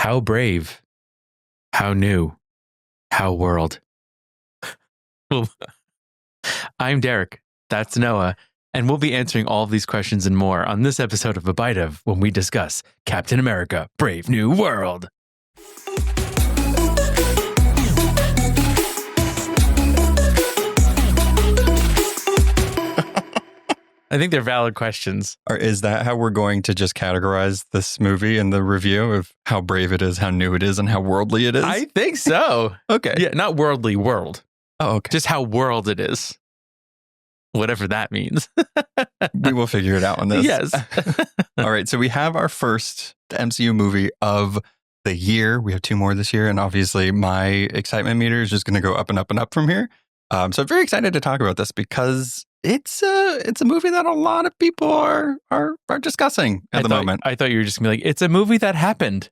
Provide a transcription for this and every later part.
How brave, how new, how world. Well, I'm Derek. That's Noah. And we'll be answering all of these questions and more on this episode of A Bite of when we discuss Captain America, Brave New World. I think they're valid questions. Or is that how we're going to just categorize this movie in the review of how brave it is, how new it is, and how worldly it is? I think so. Okay. Yeah, not worldly, world. Oh, okay. Just how world it is. Whatever that means. We will figure it out on this. Yes. All right. So we have our first MCU movie of the year. We have 2 more this year. And obviously my excitement meter is just going to go up and up and up from here. So I'm very excited to talk about this because it's a movie that a lot of people are discussing at the moment. I thought you were just going to be like, it's a movie that happened.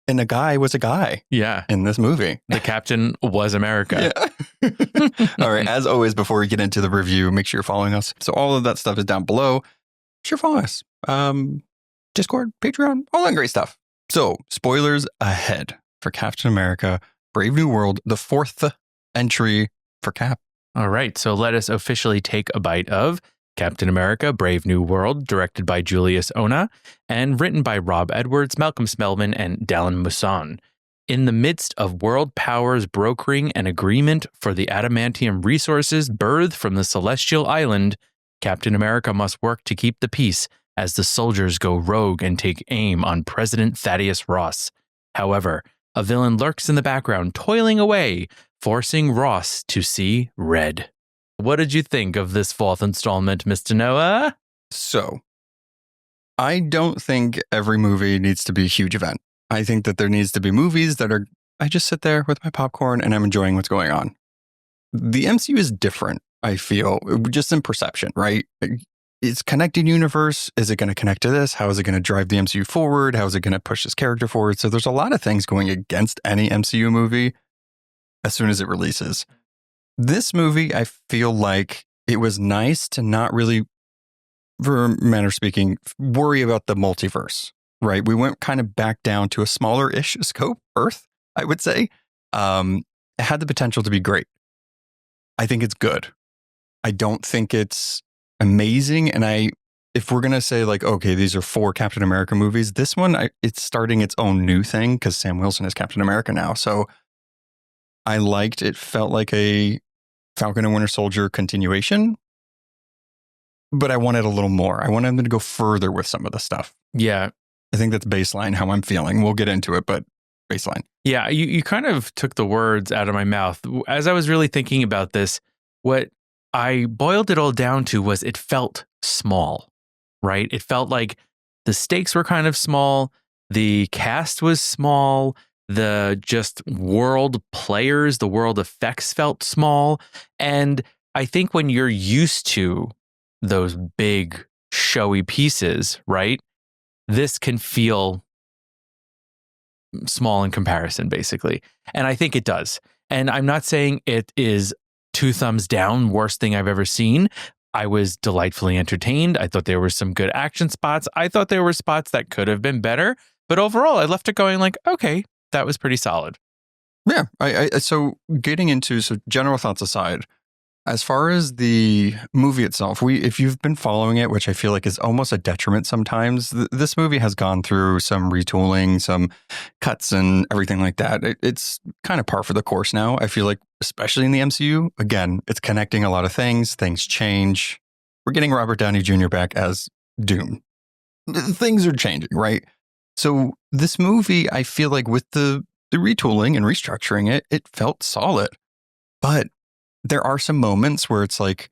And a guy was a guy. Yeah. In this movie. The captain was America. Yeah. All right. As always, before we get into the review, make sure you're following us. So all of that stuff is down below. Make sure follow us. Discord, Patreon, all that great stuff. So spoilers ahead for Captain America, Brave New World, the 4th entry for Cap. All right. So let us officially take a bite of Captain America, Brave New World, directed by Julius Ona and written by Rob Edwards, Malcolm Spellman, and Dallin Mousson. In the midst of world powers brokering an agreement for the adamantium resources birthed from the celestial island, Captain America must work to keep the peace as the soldiers go rogue and take aim on President Thaddeus Ross. However, a villain lurks in the background, toiling away, forcing Ross to see red. What did you think of this 4th installment, Mr. Noah? So, I don't think every movie needs to be a huge event. I think that there needs to be movies that I just sit there with my popcorn and I'm enjoying what's going on. The MCU is different, I feel, just in perception, right? It's connected universe. Is it going to connect to this? How is it going to drive the MCU forward? How is it going to push this character forward? So there's a lot of things going against any MCU movie as soon as it releases. This movie, I feel like it was nice to not really, for a manner of speaking, worry about the multiverse, right? We went kind of back down to a smaller-ish scope, Earth, I would say. It had the potential to be great. I think it's good. I don't think it's amazing. And if we're going to say like, okay, these are 4 Captain America movies, this one, it's starting its own new thing because Sam Wilson is Captain America now. So I liked it. Felt like a Falcon and Winter Soldier continuation, but I wanted a little more. I wanted them to go further with some of the stuff. Yeah. I think that's baseline how I'm feeling. We'll get into it, but baseline. Yeah, you kind of took the words out of my mouth. As I was really thinking about this, what I boiled it all down to was it felt small, right? It felt like the stakes were kind of small. The cast was small. The just world players, the world effects felt small. And I think when you're used to those big showy pieces, right, this can feel small in comparison, basically. And I think it does. And I'm not saying it is 2 thumbs down, worst thing I've ever seen. I was delightfully entertained. I thought there were some good action spots. I thought there were spots that could have been better. But overall, I left it going like, okay, that was pretty solid. Yeah. So getting into, general thoughts aside, as far as the movie itself, if you've been following it, which I feel like is almost a detriment sometimes, this movie has gone through some retooling, some cuts and everything like that. It's kind of par for the course now. I feel like, especially in the MCU, again, it's connecting a lot of things. Things change. We're getting Robert Downey Jr. back as Doom. Things are changing, right? So this movie, I feel like with the retooling and restructuring it felt solid. But there are some moments where it's like,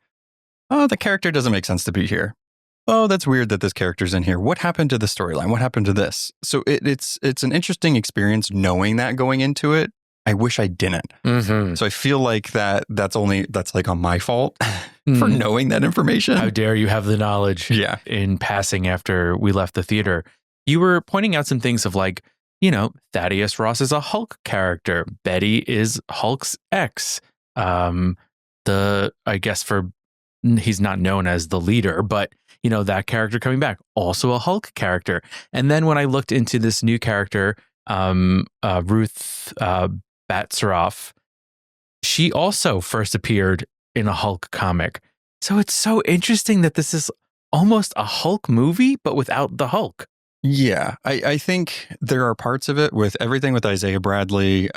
oh, the character doesn't make sense to be here. Oh, that's weird that this character's in here. What happened to the storyline? What happened to this? So it's an interesting experience knowing that going into it. I wish I didn't. Mm-hmm. So I feel like that's like on my fault for knowing that information. How dare you have the knowledge in passing after we left the theater. You were pointing out some things of like, Thaddeus Ross is a Hulk character. Betty is Hulk's ex. I guess he's not known as the leader, but that character coming back, also a Hulk character. And then when I looked into this new character, Ruth Batsaroff, she also first appeared in a Hulk comic. So it's so interesting that this is almost a Hulk movie, but without the Hulk. Yeah, I think there are parts of it with everything with Isaiah Bradley,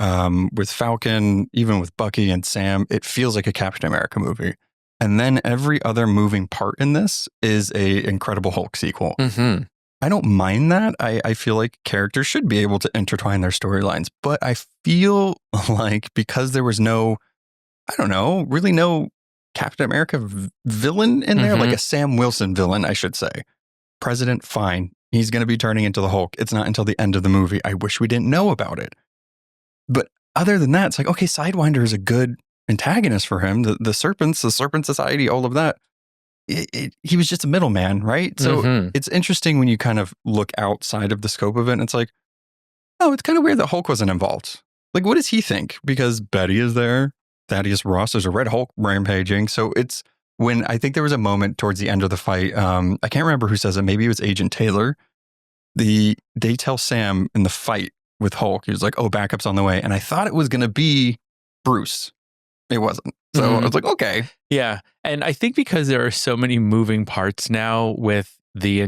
with Falcon, even with Bucky and Sam. It feels like a Captain America movie. And then every other moving part in this is a Incredible Hulk sequel. Mm-hmm. I don't mind that. I feel like characters should be able to intertwine their storylines. But I feel like because there was no, I don't know, really no Captain America villain in there, like a Sam Wilson villain, I should say. President, fine. He's going to be turning into the Hulk. It's not until the end of the movie. I wish we didn't know about it. But other than that, it's like, okay, Sidewinder is a good antagonist for him. The Serpents, the Serpent Society, all of that. He was just a middleman, right? So it's interesting when you kind of look outside of the scope of it. And it's like, oh, it's kind of weird that Hulk wasn't involved. Like, what does he think? Because Betty is there. Thaddeus Ross, there's a Red Hulk rampaging. So it's when I think there was a moment towards the end of the fight. I can't remember who says it. Maybe it was Agent Taylor. They tell Sam in the fight with Hulk, he was like, oh, backup's on the way. And I thought it was going to be Bruce. It wasn't. So I was like, okay. Yeah. And I think because there are so many moving parts now with the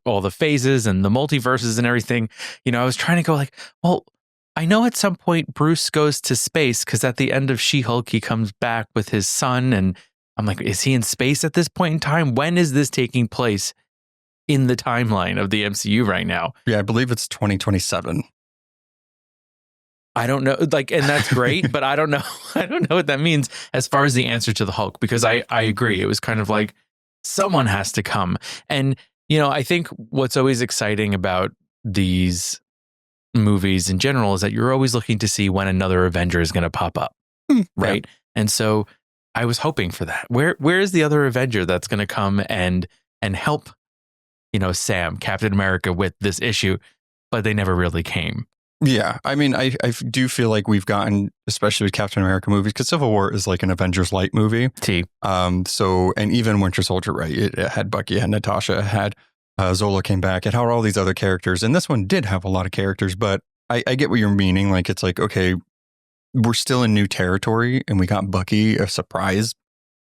all the phases and the multiverses and everything, I was trying to go like, well, I know at some point Bruce goes to space because at the end of She-Hulk, he comes back with his son. And I'm like, is he in space at this point in time? When is this taking place in the timeline of the MCU right now? Yeah, I believe it's 2027. I don't know, and that's great, but I don't know. I don't know what that means as far as the answer to the Hulk, because I agree. It was kind of like someone has to come. And, I think what's always exciting about these movies in general is that you're always looking to see when another Avenger is going to pop up. Right. Yeah. And so I was hoping for that. Where is the other Avenger that's going to come and help, Sam, Captain America with this issue, but they never really came. Yeah, I mean, I do feel like we've gotten, especially with Captain America movies, because Civil War is like an Avengers light movie. So, and even Winter Soldier, right? It had Bucky, it had Natasha, it had Zola came back, it had all these other characters. And this one did have a lot of characters, but I get what you're meaning. Like, it's like, okay, we're still in new territory and we got Bucky, a surprise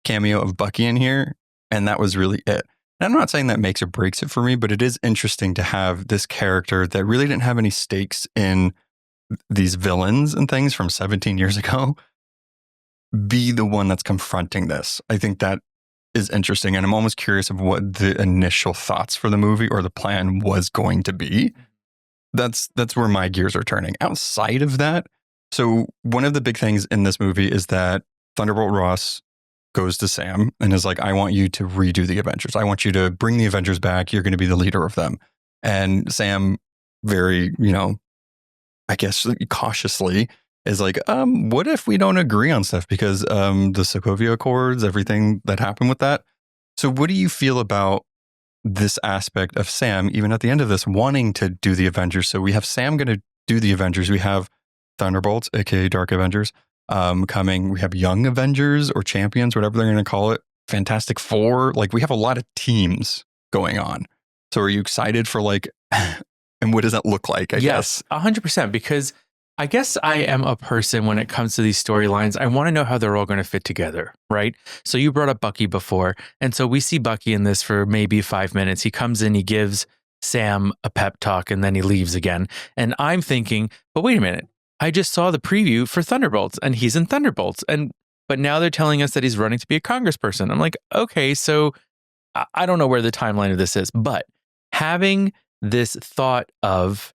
cameo of Bucky in here. And that was really it. And I'm not saying that makes or breaks it for me, but it is interesting to have this character that really didn't have any stakes in these villains and things from 17 years ago be the one that's confronting this. I think that is interesting. And I'm almost curious of what the initial thoughts for the movie or the plan was going to be. That's where my gears are turning. Outside of that, so one of the big things in this movie is that Thunderbolt Ross goes to Sam and is like, I want you to redo the Avengers. I want you to bring the Avengers back. You're going to be the leader of them. And Sam very, I guess cautiously is like, what if we don't agree on stuff? Because the Sokovia Accords, everything that happened with that. So what do you feel about this aspect of Sam, even at the end of this, wanting to do the Avengers? So we have Sam going to do the Avengers. We have Thunderbolts, aka Dark Avengers, coming. We have Young Avengers or Champions, whatever they're going to call it. Fantastic Four. Like, we have a lot of teams going on. So are you excited for and what does that look like? I guess 100%, because I guess I am a person when it comes to these storylines. I want to know how they're all going to fit together, right? So you brought up Bucky before. And so we see Bucky in this for maybe 5 minutes. He comes in, he gives Sam a pep talk, and then he leaves again. And I'm thinking, but wait a minute. I just saw the preview for Thunderbolts and he's in Thunderbolts. But now they're telling us that he's running to be a congressperson. I'm like, okay, so I don't know where the timeline of this is, but having this thought of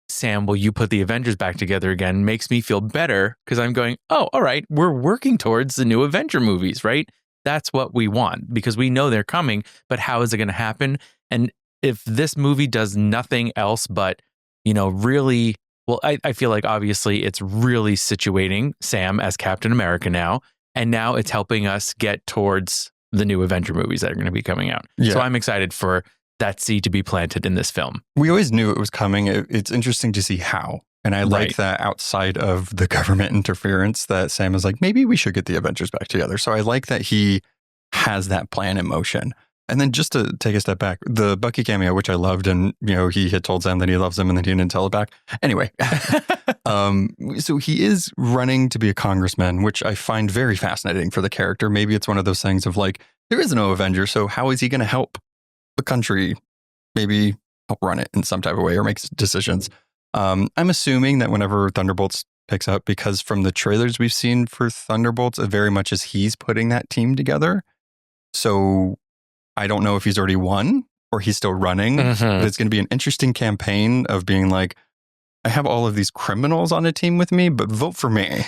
Sam, will you put the Avengers back together again, makes me feel better because I'm going, oh, all right, we're working towards the new Avenger movies, right? That's what we want because we know they're coming, but how is it going to happen? And if this movie does nothing else but, really, well, I feel like obviously it's really situating Sam as Captain America now, and now it's helping us get towards the new Avenger movies that are going to be coming out. Yeah. So I'm excited for that seed to be planted in this film. We always knew it was coming. It's interesting to see how. And I like that outside of the government interference that Sam is like, maybe we should get the Avengers back together. So I like that he has that plan in motion. And then just to take a step back, the Bucky cameo, which I loved, and he had told Sam that he loves him, and then he didn't tell it back. Anyway, so he is running to be a congressman, which I find very fascinating for the character. Maybe it's one of those things of like, there is no Avenger, so how is he going to help the country? Maybe help run it in some type of way or make decisions. I'm assuming that whenever Thunderbolts picks up, because from the trailers we've seen for Thunderbolts, it very much is he's putting that team together. So I don't know if he's already won or he's still running. But it's going to be an interesting campaign of being like, I have all of these criminals on a team with me, but vote for me.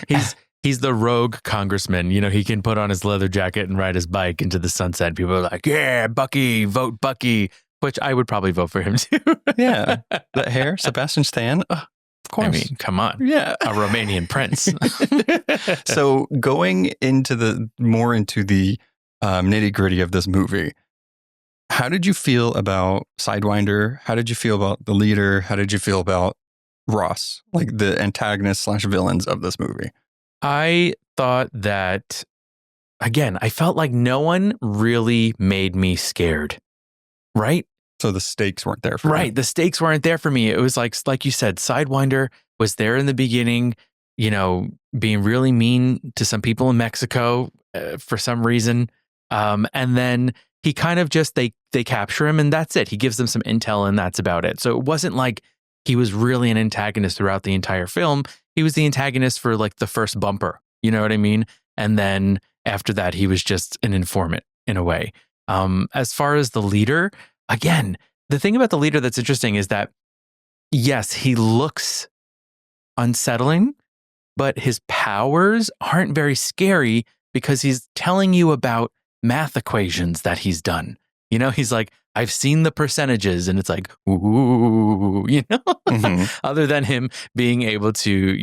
He's the rogue congressman. He can put on his leather jacket and ride his bike into the sunset. People are like, yeah, Bucky, vote Bucky, which I would probably vote for him too. Yeah. That hair, Sebastian Stan. Of course. I mean, come on. Yeah. A Romanian prince. So going into the nitty gritty of this movie, how did you feel about Sidewinder? How did you feel about the leader? How did you feel about Ross, like the antagonist / villains of this movie? I thought that, again, I felt like no one really made me scared, right? So the stakes weren't there for me. Right. The stakes weren't there for me. It was like you said, Sidewinder was there in the beginning, being really mean to some people in Mexico for some reason. And then he kind of just, they capture him and that's it. He gives them some intel and that's about it. So it wasn't like he was really an antagonist throughout the entire film. He was the antagonist for like the first bumper. You know what I mean? And then after that, he was just an informant in a way. As far as the leader, again, the thing about the leader that's interesting is that, yes, he looks unsettling, but his powers aren't very scary because he's telling you about math equations that he's done. He's like, I've seen the percentages and it's like, ooh, other than him being able to,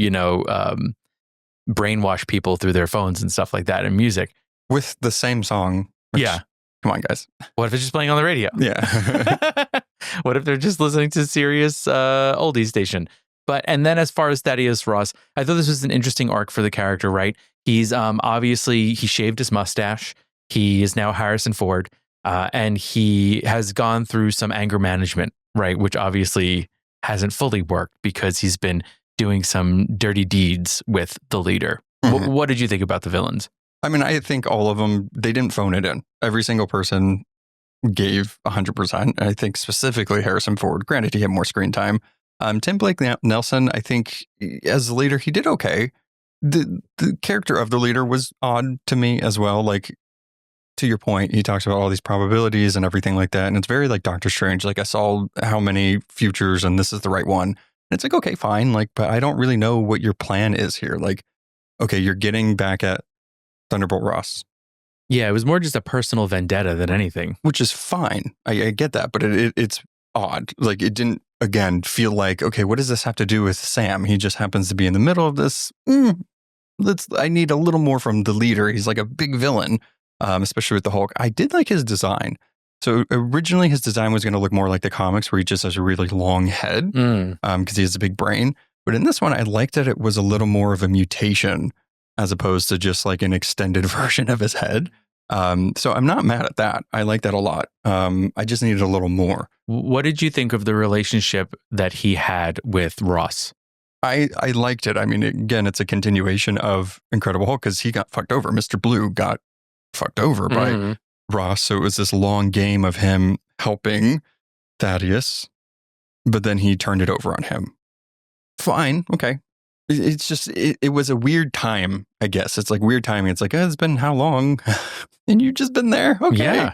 brainwash people through their phones and stuff like that and music. With the same song. Yeah. Come on, guys. What if it's just playing on the radio? Yeah. What if they're just listening to Sirius oldie station? And then as far as Thaddeus Ross, I thought this was an interesting arc for the character, right? He's obviously, he shaved his mustache. He is now Harrison Ford. And he has gone through some anger management, right? Which obviously hasn't fully worked because he's been doing some dirty deeds with the leader. What did you think about the villains? I mean, I think all of them, they didn't phone it in. Every single person gave 100%. I think specifically Harrison Ford. Granted, he had more screen time. Tim Blake Nelson, I think as the leader, he did okay. The character of the leader was odd to me as well. Like, to your point, he talks about all these probabilities and everything like that. And it's very like Doctor Strange. Like, I saw how many futures and this is the right one. And it's like, okay, fine. Like, but I don't really know what your plan is here. Like, okay, you're getting back at Thunderbolt Ross. Yeah, it was more just a personal vendetta than anything. Which is fine. I get that. But it's odd. Like, it didn't, again, feel like, okay, what does this have to do with Sam? He just happens to be in the middle of this. I need a little more from the leader. He's like a big villain. Especially with the Hulk. I did like his design. So originally his design was going to look more like the comics where he just has a really long head because he has a big brain. But in this one, I liked that it was a little more of a mutation as opposed to just like an extended version of his head. So I'm not mad at that. I like that a lot. I just needed a little more. What did you think of the relationship that he had with Ross? I liked it. I mean, again, it's a continuation of Incredible Hulk because he got fucked over. Mr. Blue got fucked over by Ross. So it was this long game of him helping Thaddeus, but then he turned it over on him. Fine. Okay. It's just, it was a weird time, I guess. It's like weird timing. It's like, it's been how long? And you've just been there? Okay. Yeah.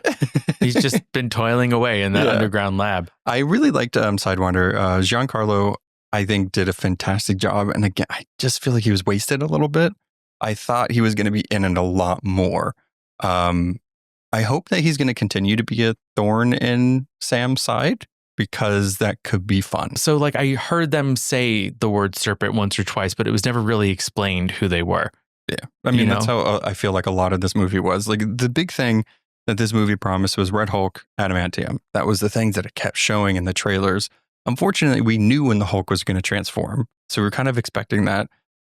He's just been toiling away in that underground lab. I really liked Sidewinder. Giancarlo, I think, did a fantastic job. And again, I just feel like he was wasted a little bit. I thought he was going to be in it a lot more. I hope that he's going to continue to be a thorn in Sam's side because that could be fun. So like I heard them say the word serpent once or twice, but it was never really explained who they were. Yeah. I mean, that's how I feel like a lot of this movie was. Like the big thing that this movie promised was Red Hulk, adamantium. That was the things that it kept showing in the trailers. Unfortunately, we knew when the Hulk was going to transform. So we were kind of expecting that.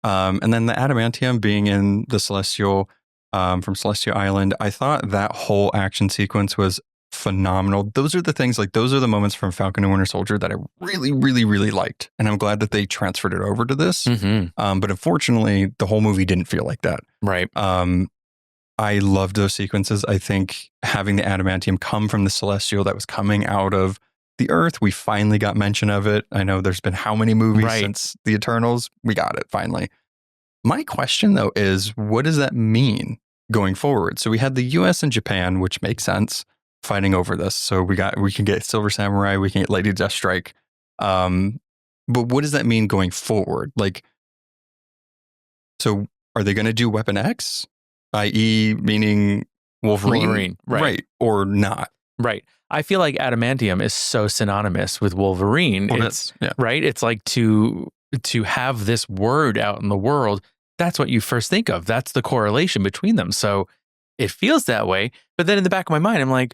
And then the adamantium being in the Celestial, from Celestial Island, I thought that whole action sequence was phenomenal. Those are the things, like those are the moments from Falcon and Winter Soldier that I really, really, really liked. And I'm glad that they transferred it over to this. But unfortunately, the whole movie didn't feel like that. Right. I loved those sequences. I think having the adamantium come from the Celestial that was coming out of the Earth, we finally got mention of it. I know there's been how many movies since the Eternals? We got it finally. My question though is, what does that mean going forward? So we had the US and Japan, which makes sense, fighting over this. So we can get Silver Samurai, we can get Lady Deathstrike. But what does that mean going forward? Like, so are they going to do Weapon X? I.e. meaning Wolverine, right? Or not, right? I feel like adamantium is so synonymous with Wolverine. It's right. It's like to have this word out in the world. That's what you first think of. That's the correlation between them. So it feels that way. But then in the back of my mind, I'm like,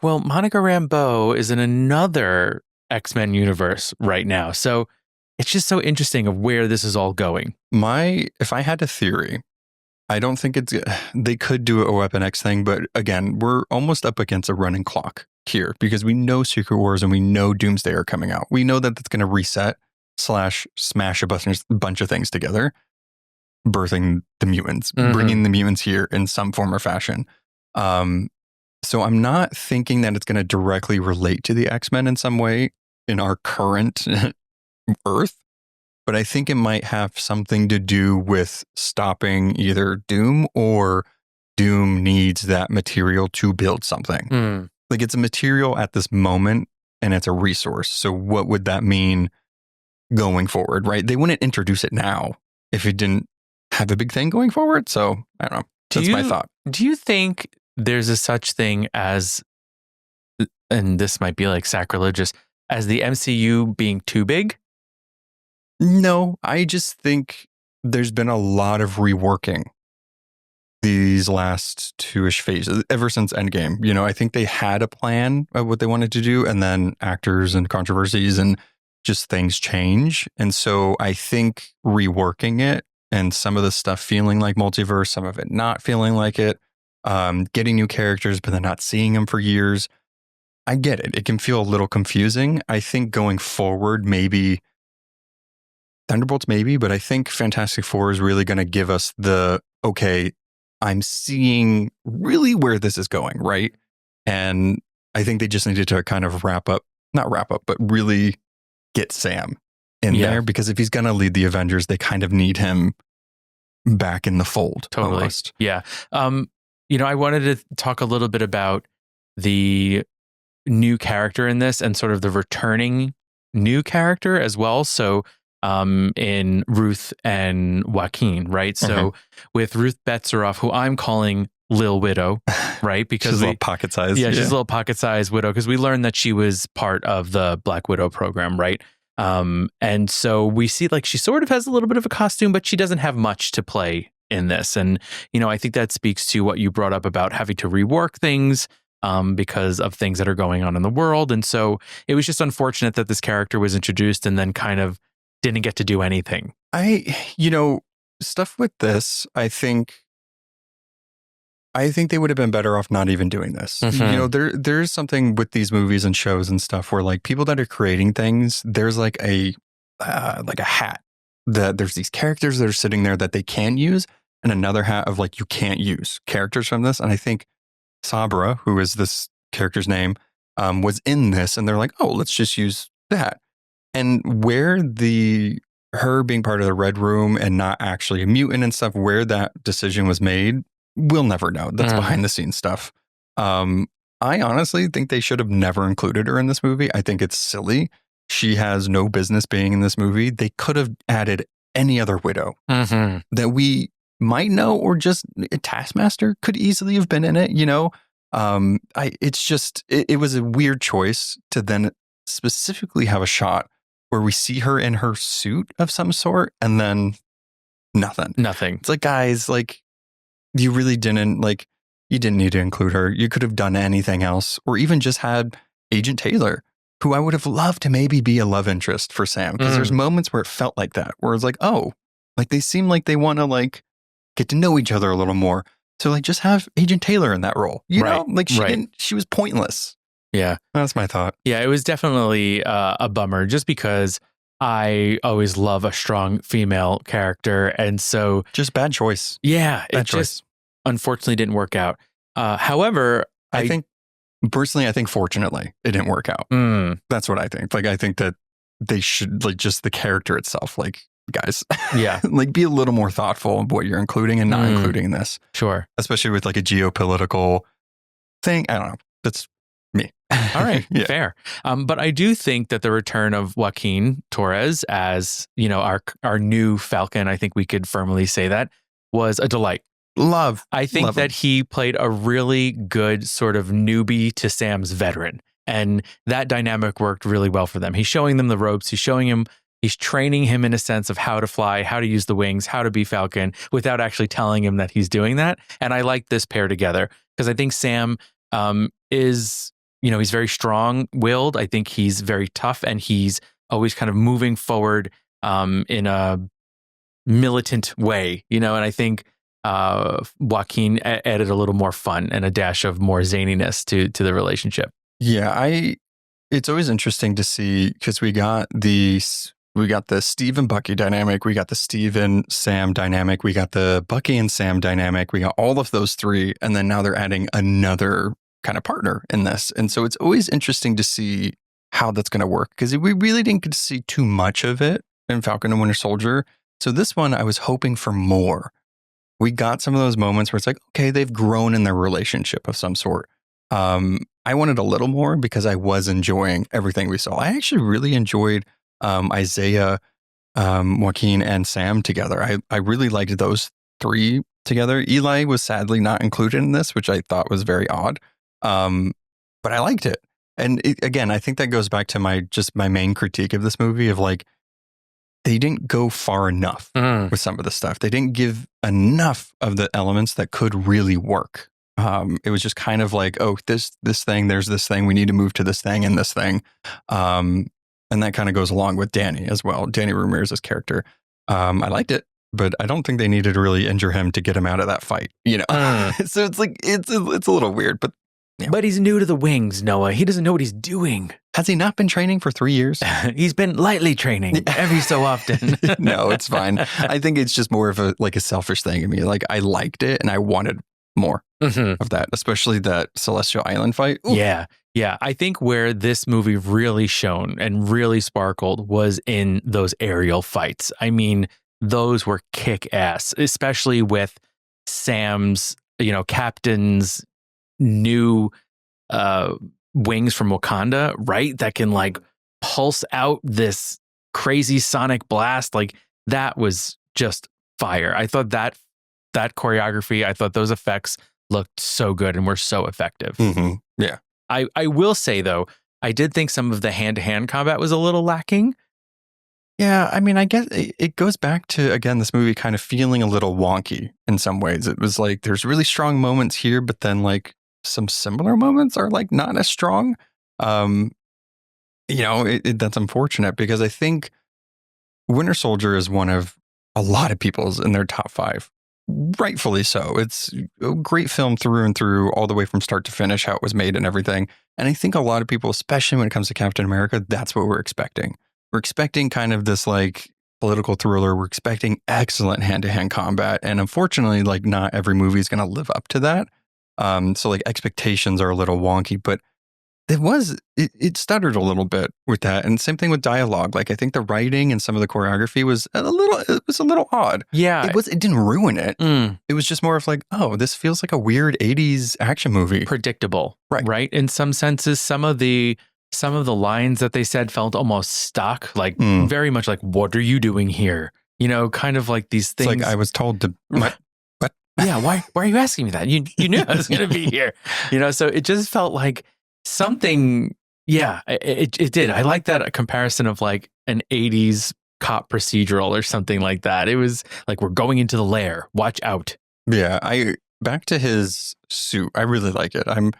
well, Monica Rambeau is in another X-Men universe right now. So it's just so interesting of where this is all going. If I had a theory, I don't think they could do a Weapon X thing, but again, we're almost up against a running clock here because we know Secret Wars and we know Doomsday are coming out. We know that that's going to reset / smash a bunch of things together, birthing the mutants, bringing the mutants here in some form or fashion. So I'm not thinking that it's going to directly relate to the X-Men in some way in our current Earth. But I think it might have something to do with stopping either Doom or Doom needs that material to build something. Like it's a material at this moment and it's a resource. So what would that mean going forward, right? They wouldn't introduce it now if it didn't have a big thing going forward. So I don't know. That's my thought. Do you think there's a such thing as, and this might be like sacrilegious, as the MCU being too big? No, I just think there's been a lot of reworking these last 2-ish phases ever since Endgame. You know, I think they had a plan of what they wanted to do, and then actors and controversies and just things change. And so I think reworking it and some of the stuff feeling like multiverse, some of it not feeling like it, getting new characters, but then not seeing them for years. I get it. It can feel a little confusing. I think going forward, maybe Thunderbolts, maybe, but I think Fantastic Four is really going to give us okay, I'm seeing really where this is going, right? And I think they just needed to kind of not wrap up, but really get Sam in there, because if he's going to lead the Avengers, they kind of need him back in the fold. Totally. Almost. Yeah. I wanted to talk a little bit about the new character in this and sort of the returning new character as well. So in Ruth and Joaquin, right? So with Ruth Betzeroff, who I'm calling Lil Widow, right? Because she's a little pocket size. Yeah, she's a little pocket size widow because we learned that she was part of the Black Widow program, right? And so we see like she sort of has a little bit of a costume, but she doesn't have much to play in this. And, I think that speaks to what you brought up about having to rework things because of things that are going on in the world. And so it was just unfortunate that this character was introduced and then kind of didn't get to do anything. Stuff with this, I think they would have been better off not even doing this. There's something with these movies and shows and stuff where like people that are creating things, there's like a hat that there's these characters that are sitting there that they can use, and another hat of like you can't use characters from this. And I think Sabra, who is this character's name, was in this, and they're like, oh, let's just use that. And where her being part of the Red Room and not actually a mutant and stuff, where that decision was made, we'll never know. That's behind the scenes stuff. I honestly think they should have never included her in this movie. I think it's silly. She has no business being in this movie. They could have added any other widow that we might know, or just Taskmaster could easily have been in it. It was a weird choice to then specifically have a shot where we see her in her suit of some sort and then nothing. It's like, guys, like you really didn't you didn't need to include her. You could have done anything else, or even just had Agent Taylor, who I would have loved to maybe be a love interest for Sam. Because there's moments where it felt like that, where it's like, oh, like they seem like they want to like get to know each other a little more. So like just have Agent Taylor in that role. You Right, know, like right. she was pointless. Yeah. That's my thought. Yeah, it was definitely a bummer just because I always love a strong female character. And so, Just bad choice. yeah, Bad it choice. just unfortunately didn't work out. However, I think personally, I think fortunately it didn't work out. That's what I think. Like, I think that they should, like, just the character itself, like, guys, yeah, like, be a little more thoughtful of what you're including and not including in this, sure. especially with like a geopolitical thing. I don't know. That's me. All right, Yeah. fair. But I do think that the return of Joaquin Torres as, you know, our new Falcon, I think we could firmly say that, was a delight. I think that he played a really good sort of newbie to Sam's veteran. And that dynamic worked really well for them. He's showing them the ropes. He's training him in a sense of how to fly, how to use the wings, how to be Falcon without actually telling him that he's doing that. And I like this pair together because I think Sam is, you know, he's very strong-willed. I think he's very tough and he's always kind of moving forward in a militant way, you know, and I think Joaquin added a little more fun and a dash of more zaniness to the relationship. Yeah, it's always interesting to see because we got the Steve and Bucky dynamic, we got the Steve and Sam dynamic, we got the Bucky and Sam dynamic, we got all of those three, and then now they're adding another kind of partner in this. And so it's always interesting to see how that's going to work because we really didn't get to see too much of it in Falcon and Winter Soldier. So this one, I was hoping for more. We got some of those moments where it's like, okay, they've grown in their relationship of some sort. I wanted a little more because I was enjoying everything we saw. I actually really enjoyed Isaiah, Joaquin, and Sam together. I really liked those three together. Eli was sadly not included in this, which I thought was very odd. But I liked it. And again, I think that goes back to my main critique of this movie of like, they didn't go far enough with some of the stuff. They didn't give enough of the elements that could really work. It was just kind of like, oh, this thing, there's this thing, we need to move to this thing and this thing. And that kind of goes along with Danny as well. Danny Ramirez's character. I liked it, but I don't think they needed to really injure him to get him out of that fight, you know? So it's like, it's a little weird, but. Yeah. But he's new to the wings, Noah. He doesn't know what he's doing. Has he not been training for 3 years? He's been lightly training every so often. No, it's fine. I think it's just more of a selfish thing in me. Like I liked it and I wanted more of that, especially that Celestial Island fight. Ooh. Yeah. Yeah. I think where this movie really shone and really sparkled was in those aerial fights. I mean, those were kick ass, especially with Sam's, you know, Captain's new wings from Wakanda, right? That can like pulse out this crazy sonic blast. Like that was just fire. I thought that choreography, I thought those effects looked so good and were so effective. Yeah. I will say though, I did think some of the hand-to-hand combat was a little lacking. Yeah, I mean, I guess it goes back to, again, this movie kind of feeling a little wonky in some ways. It was like, there's really strong moments here, but then like some similar moments are like not as strong. You know, that's unfortunate because I think Winter Soldier is one of a lot of people's in their top 5. Rightfully so. It's a great film through and through, all the way from start to finish, how it was made and everything. And I think a lot of people, especially when it comes to Captain America, that's what we're expecting. We're expecting kind of this like political thriller. We're expecting excellent hand-to-hand combat. And unfortunately, like not every movie is going to live up to that. So like expectations are a little wonky, but it stuttered a little bit with that. And same thing with dialogue. Like I think the writing and some of the choreography was a little odd. Yeah. It didn't ruin it. It was just more of like, oh, this feels like a weird 80s action movie. Predictable. Right. In some senses, some of the lines that they said felt almost stuck, like very much like, what are you doing here? You know, kind of like these things. It's like I was told to what? Yeah, why are you asking me that? You knew I was going to be here. You know, so it just felt like something. Yeah, it did. I like that comparison of like an 80s cop procedural or something like that. It was like, we're going into the lair. Watch out. Yeah, back to his suit. I really like it. I'm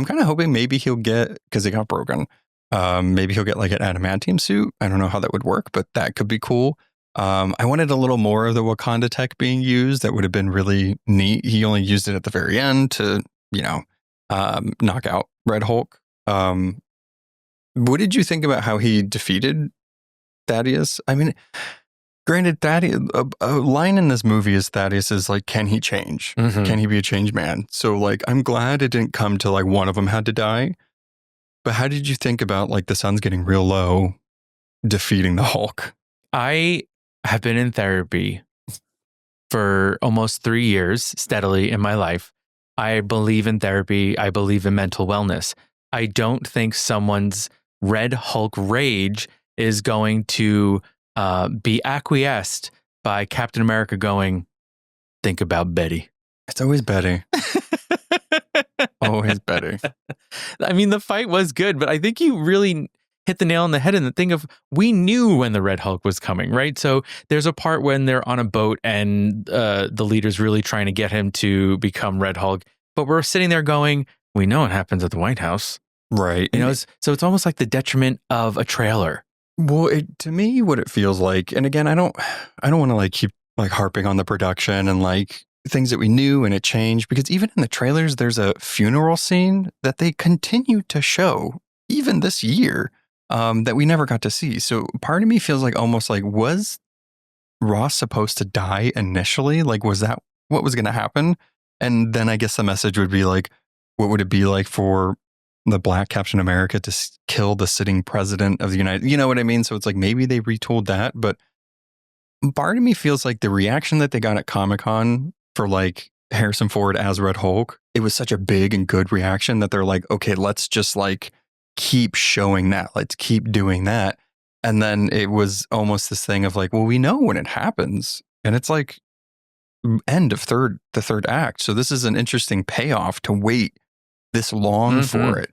kind of hoping maybe he'll get, because it got broken, maybe he'll get like an adamantium suit. I don't know how that would work, but that could be cool. I wanted a little more of the Wakanda tech being used. That would have been really neat. He only used it at the very end to, knock out Red Hulk. What did you think about how he defeated Thaddeus? I mean, granted, Thaddeus, a line in this movie is Thaddeus is like, can he change? Mhm. Can he be a changed man? So like, I'm glad it didn't come to like one of them had to die. But how did you think about like the sun's getting real low, defeating the Hulk? I have been in therapy for almost 3 years steadily in my life. I believe in therapy. I believe in mental wellness. I don't think someone's Red Hulk rage is going to be acquiesced by Captain America going, think about Betty. It's always Betty. Always Betty. I mean, the fight was good, but I think you really hit the nail on the head in the thing of we knew when the Red Hulk was coming, right? So there's a part when they're on a boat and the leader's really trying to get him to become Red Hulk, but we're sitting there going, we know what happens at the White House. Right. So it's almost like the detriment of a trailer. Well, to me, what it feels like, and again, I don't want to like keep like harping on the production and like things that we knew and it changed, because even in the trailers, there's a funeral scene that they continue to show even this year that we never got to see. So part of me feels like almost like, was Ross supposed to die initially? Like, was that what was going to happen? And then I guess the message would be like, what would it be like for the Black Captain America to kill the sitting president of the United, you know what I mean? So it's like, maybe they retooled that, but part of me feels like the reaction that they got at Comic-Con for like Harrison Ford as Red Hulk, it was such a big and good reaction that they're like, okay, let's just like keep showing that. Let's keep doing that. And then it was almost this thing of like, well, we know when it happens. And it's like end of the third act. So this is an interesting payoff to wait this long for it.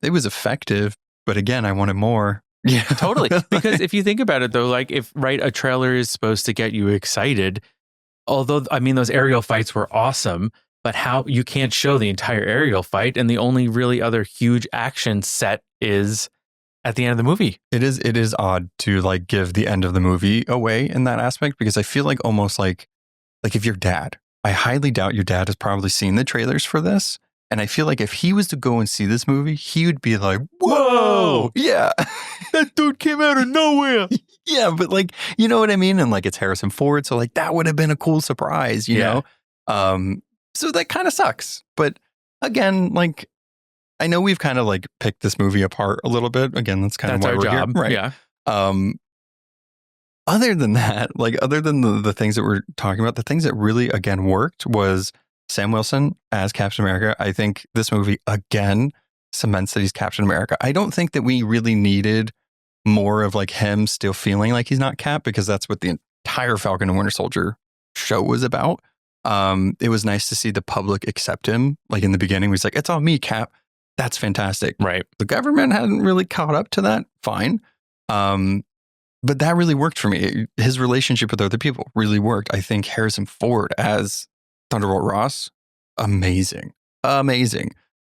It was effective, but again, I wanted more. Yeah, totally. Because if you think about it though, like if a trailer is supposed to get you excited, although I mean those aerial fights were awesome, but how you can't show the entire aerial fight, and the only really other huge action set is at the end of the movie. It is odd to like give the end of the movie away in that aspect, because I feel like almost like if your dad, I highly doubt your dad has probably seen the trailers for this. And I feel like if he was to go and see this movie, he would be like, whoa, yeah, that dude came out of nowhere. Yeah, but like, you know what I mean? And like, it's Harrison Ford. So like, that would have been a cool surprise, you know? So that kind of sucks. But again, like, I know we've kind of like picked this movie apart a little bit. Again, that's kind of why our we're job, here. Right. Yeah. Other than that, like other than the things that we're talking about, the things that really, again, worked was Sam Wilson as Captain America. I think this movie, again, cements that he's Captain America. I don't think that we really needed more of like him still feeling like he's not Cap, because that's what the entire Falcon and Winter Soldier show was about. It was nice to see the public accept him. Like in the beginning, he's like, it's all me, Cap. That's fantastic. Right. The government hadn't really caught up to that. Fine. But that really worked for me. His relationship with other people really worked. I think Harrison Ford as Thunderbolt Ross, amazing. Yeah,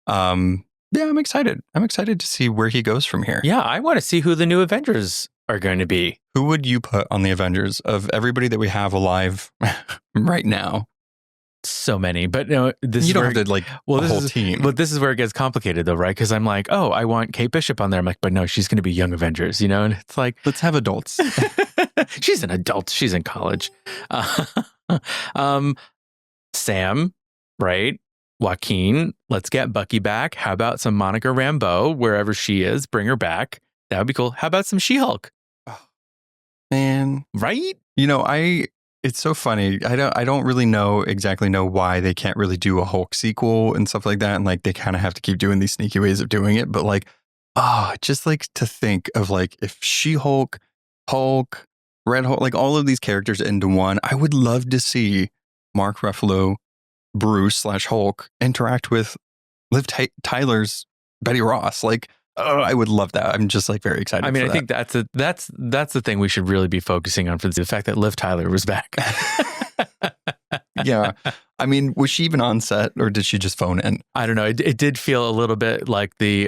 I'm excited. I'm excited to see where he goes from here. Yeah, I want to see who the new Avengers are going to be. Who would you put on the Avengers of everybody that we have alive right now? So many, but no, you don't have to like a whole team. Well, this is where it gets complicated though, right? Because I'm like, oh, I want Kate Bishop on there. I'm like, but no, she's going to be Young Avengers, you know? And it's like, let's have adults. She's an adult. She's in college. Sam, right? Joaquin, let's get Bucky back. How about some Monica Rambeau, wherever she is, bring her back. That would be cool. How about some She-Hulk? Oh, man. Right? You know, it's so funny. I don't really exactly know why they can't really do a Hulk sequel and stuff like that. And like, they kind of have to keep doing these sneaky ways of doing it. But like, just like to think of like, if She-Hulk, Hulk, Red Hulk, like all of these characters into one, I would love to see Mark Ruffalo, Bruce / Hulk interact with Liv Tyler's Betty Ross. Like, I would love that. I'm just like very excited. I mean, I think that's the thing we should really be focusing on, for the fact that Liv Tyler was back. Yeah. I mean, was she even on set, or did she just phone in? I don't know. It did feel a little bit like the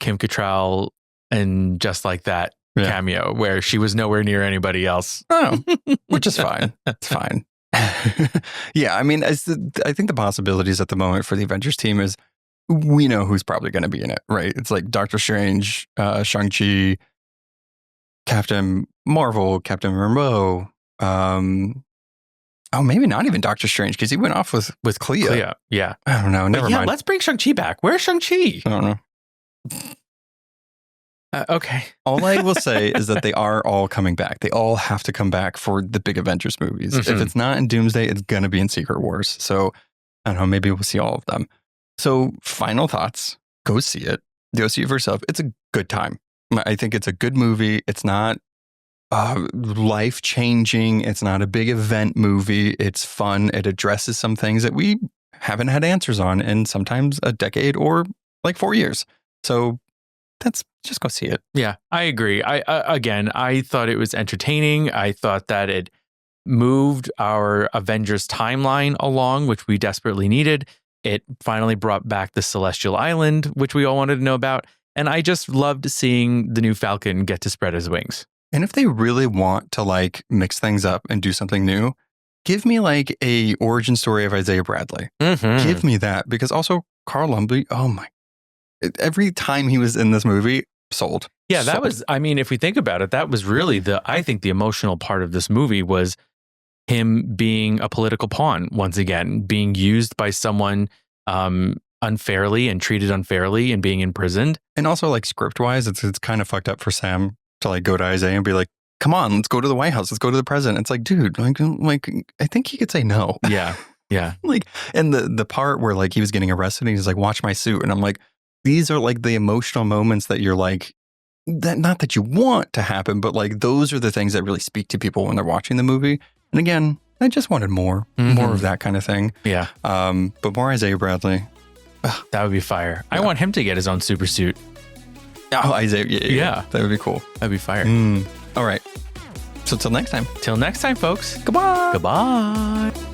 Kim Cattrall and Just Like That cameo where she was nowhere near anybody else. Oh, which is fine. It's fine. Yeah, I mean, I think the possibilities at the moment for the Avengers team is we know who's probably going to be in it, right? It's like Doctor Strange, Shang-Chi, Captain Marvel, Captain Marvel. Maybe not even Doctor Strange because he went off with Clea. Yeah. I don't know. Never mind. Let's bring Shang-Chi back. Where's Shang-Chi? I don't know. Okay. All I will say is that they are all coming back. They all have to come back for the big Avengers movies. Mm-hmm. If it's not in Doomsday, it's going to be in Secret Wars. So I don't know. Maybe we'll see all of them. So final thoughts. Go see it. Go see it for yourself. It's a good time. I think it's a good movie. It's not life-changing. It's not a big event movie. It's fun. It addresses some things that we haven't had answers on in sometimes a decade or like 4 years. So that's just go see it. Yeah, I agree. I thought it was entertaining. I thought that it moved our Avengers timeline along, which we desperately needed. It finally brought back the Celestial Island, which we all wanted to know about. And I just loved seeing the new Falcon get to spread his wings. And if they really want to like mix things up and do something new, give me like a origin story of Isaiah Bradley. Mm-hmm. Give me that. Because also Carl Lumbly, oh my, every time he was in this movie, sold. Yeah, that Sold. was, I mean, if we think about it, that was really I think the emotional part of this movie was him being a political pawn once again, being used by someone unfairly and treated unfairly and being imprisoned. And also like script wise, it's kind of fucked up for Sam to like go to Isaiah and be like, come on, let's go to the White House. Let's go to the president. It's like, dude, like I think he could say no. Yeah. Yeah. Like, and the part where like he was getting arrested and he's like, watch my suit. And I'm like, these are like the emotional moments that you're like, that not that you want to happen, but like those are the things that really speak to people when they're watching the movie. And again, I just wanted more of that kind of thing. Yeah. But more Isaiah Bradley. That would be fire. Yeah. I want him to get his own super suit. Oh, Isaiah. Yeah. That would be cool. That'd be fire. All right. So till next time. Till next time, folks. Goodbye. Goodbye.